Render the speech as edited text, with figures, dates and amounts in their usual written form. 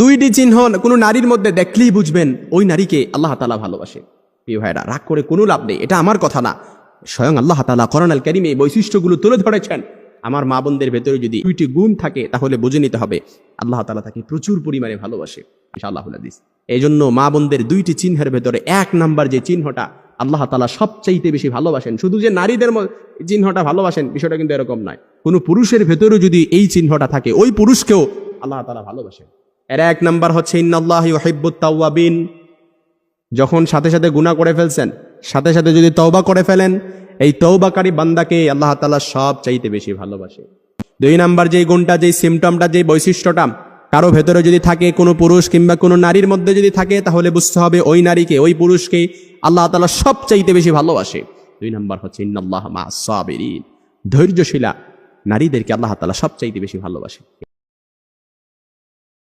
দুইটি চিহ্ন কোনো নারীর মধ্যে দেখলেই বুঝবেন ওই নারীকে আল্লাহ তাআলা ভালোবাসে। প্রিয় ভাইরা, রাগ করে কোনো লাভ নেই, এটা আমার কথা না, স্বয়ং আল্লাহ তাআলা কোরআন আল কারীমে এই বৈশিষ্ট্যগুলো তুলে ধরেছেন। আমার মা বোনদের ভেতরে যদি দুইটি গুণ থাকে তাহলে বুঝে নিতে হবে আল্লাহ তাআলা তাকে প্রচুর পরিমাণে ভালোবাসে ইনশাআল্লাহুল হাদিস। এই জন্য মা বোনদের দুইটি চিহ্নের ভেতরে এক নাম্বার যে চিহ্নটা আল্লাহ তাআলা সবচাইতে বেশি ভালোবাসেন, শুধু যে নারীদের চিহ্নটা ভালোবাসেন বিষয়টা কিন্তু এরকম নয়, কোনো পুরুষের ভেতরেও যদি এই চিহ্নটা থাকে ওই পুরুষকেও আল্লাহ তাআলা ভালোবাসেন। এর এক নাম্বার হচ্ছে ইন্নাল্লাহা ইউহিব্বুত তাওয়াবিন, যখন সাথে সাথে গুনাহ করে ফেলছেন, সাথে সাথে যদি তওবা করে ফেলেন, এই তওবাকারী বান্দাকে আল্লাহ তাআলা সব চাইতে বেশি ভালোবাসে। দুই নাম্বার যেই গুণটা, যেই সিমটমটা, যেই বৈশিষ্ট্যটা কারো ভেতরে যদি থাকে, কোনো পুরুষ কিংবা কোনো নারীর মধ্যে যদি থাকে, তাহলে বুঝতে হবে ওই নারীকে, ওই পুরুষকে আল্লাহ তাআলা সব চাইতে বেশি ভালোবাসে। দুই নাম্বার হচ্ছে ইন্নাল্লাহা মা'আস সাবিরিন, ধৈর্যশীলা নারীদেরকে আল্লাহ তাআলা সব চাইতে বেশি ভালোবাসে।